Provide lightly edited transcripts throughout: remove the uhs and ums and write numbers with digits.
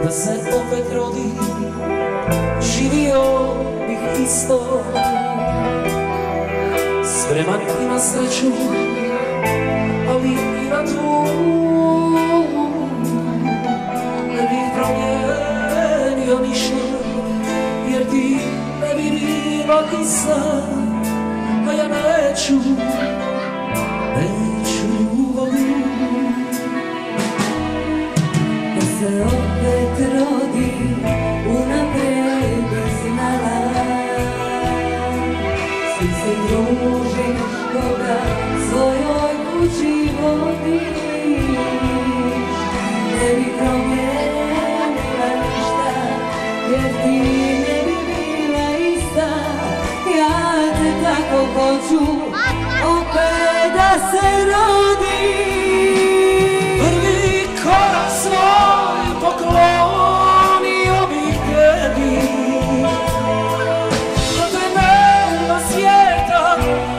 da se opet rodi, živio bih isto. Spreman ima sreću, ali ima tu. Ne bih promijenio ništa, jer ti ne bi bila ista. A ja neću vodu. Da se opet rodi, unaprijed bi znala. Svi se družiš, koga svojoj kući vodiš. Ne bi promijenila ništa, jer ti ne bi bila ista. Ja te tako hoću, opet da se rodi. Prvi korak svoj poklonio bih tebi, da te nema svijeta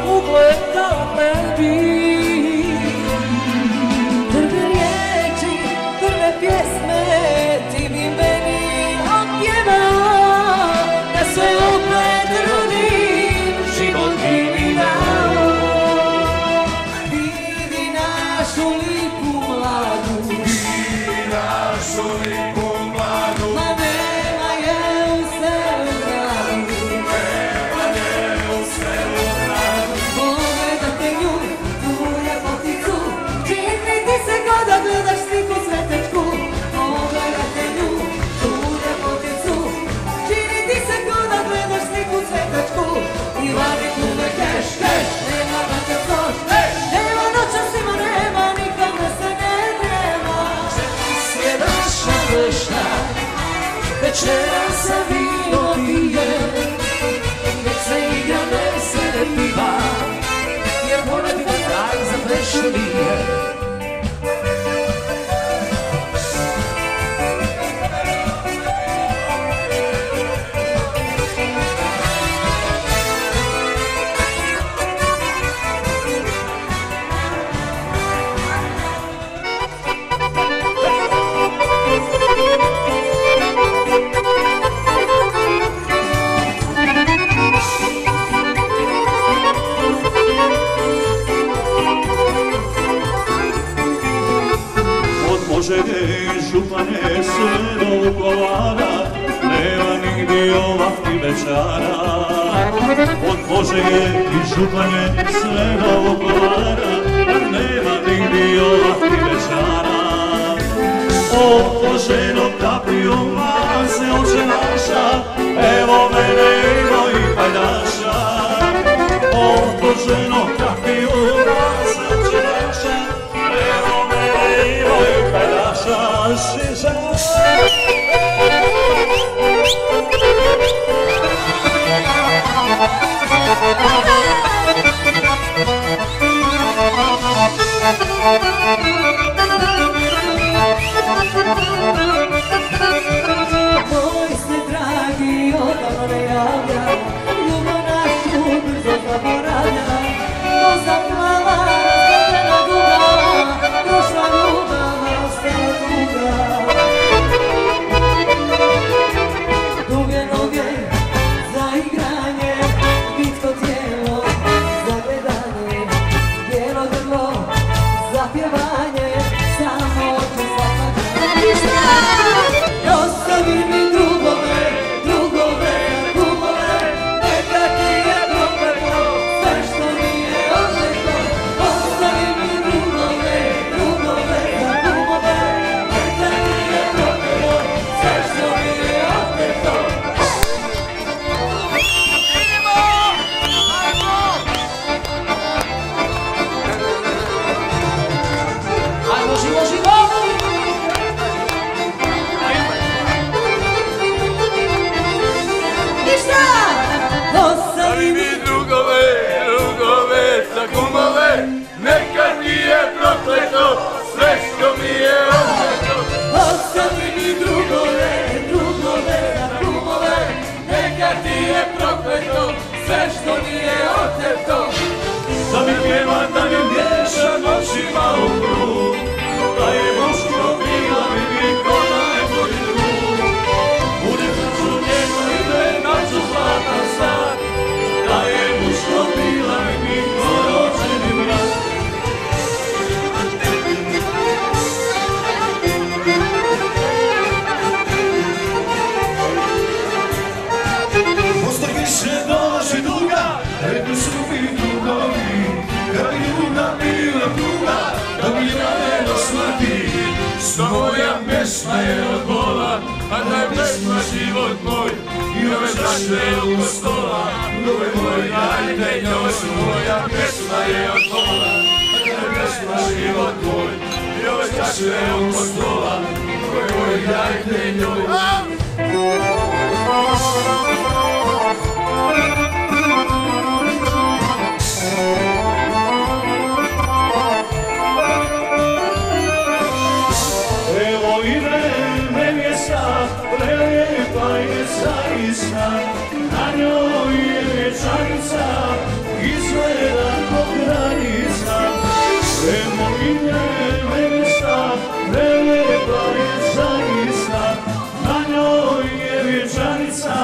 ugledao ne bi. Prve riječi, prve pjesme ti bi meni otpjevao. Da se opet rodim, život bi mi dao. Vidi našu lipu mladu, ma nema je u selu gradu. Pogledate nju, tu ljepoticu, čini ti se ko da gledaš sliku cvetečku. Pogledate nju, tu ljepoticu, čini ti se ko da gledaš sliku cvetečku. I vadi kume keš, keš, nema noća soš, nema noća svima, nema nikome se ne nema. Je naša vešta, večera sa vino pije, nek se igra, nek se piva, jer mora biti kraj za veštenije. Poželje župane sve do Vukovara, nema nigdje ovakvih večara. Od Poželje i župane sve do Vukovara, nema nigdje ovakvih večara. Od Poželjnog kaprijuma se oče naša, evo mene i mojih pajdaša. Od Poželjnog kaprijuma se oče naša, evo mene i mojih pajdaša. Moj se dragi odavno ne javlja, ljubav našu brzo zaboravlja. To sam mala, razgledana duga, prošla ljubav, ostala tuga. Duge noge za igranje, bitko tijelo za gledanje, bijelo grlo za pjevanje, samo oči za plakanje. Ostavi mi drugove, drugove, kumove, neka ti je prokleto sve što mi je oteto. Ostavi mi drugove, drugove, kumove, neka ti je prokleto sve što mi je oteto. Ajmo, živo, živo! Ostavi mi drugove, drugove, sa kumove, neka ti je prokleto sve što mi je oteto. Ostavi mi drugove, drugove, kumove, Neka ti je prokleto sve što mi je oteto. Da mi pjeva, da mi miješa noćima u krug, da je muško bila mi ko najbolji drug. moja pjesma je od bola, a ta je pjesma život moj, i ove čaše oko stola, ljubav moj, dajte njoj, moja pjesma je od bola, a ta je pjesma život moj, i ove čaše oko stola, ljubav moj, dajte njoj. Evo ide nevjesta, prelijepa je zaista, na njoj je vječarica, izgleda ko kraljica. Evo ide nevjesta, prelijepa je zaista, na njoj je vječarica,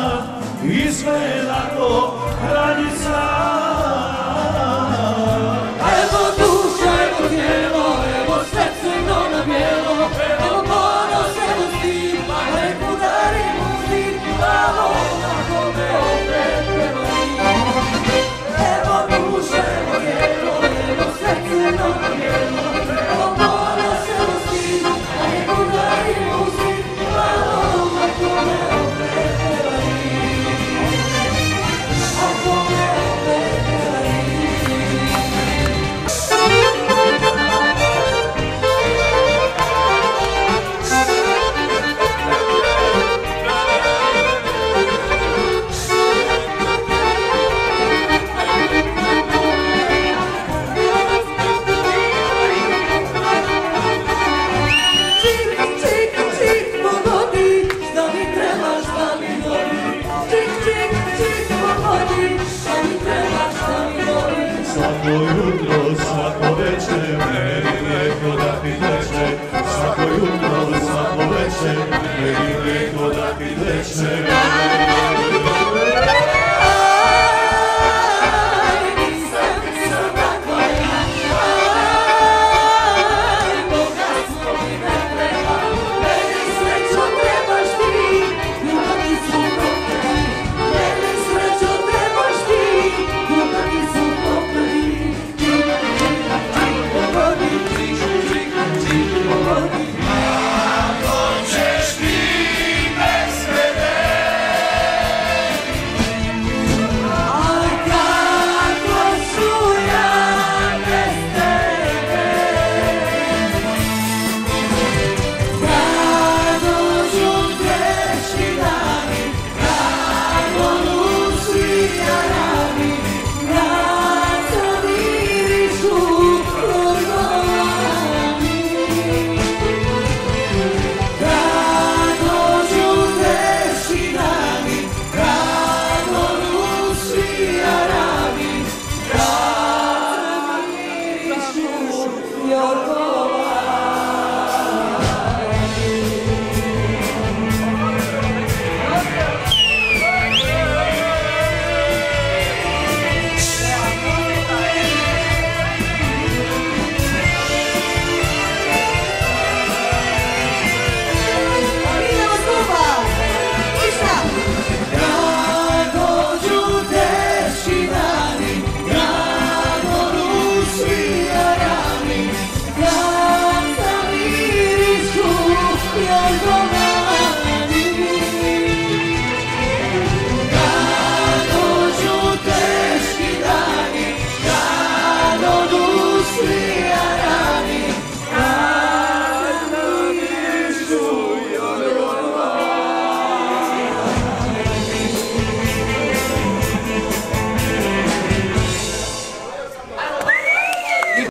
izgleda ko kraljica. Evo duša, evo tijelo, evo srce na bijelo, evo ponos, evo stid, nek udarimo zid, a ona kome opet prevari. Evo duša, evo tijelo, evo srce na bijelo, evo ponos, evo stid, nek udarimo zid, a ona kome opet prevari. A kome opet prevari. Svako jutro, svako večer, meni neko da ti teče. Svako jutro, svako večer, meni neko da ti teče.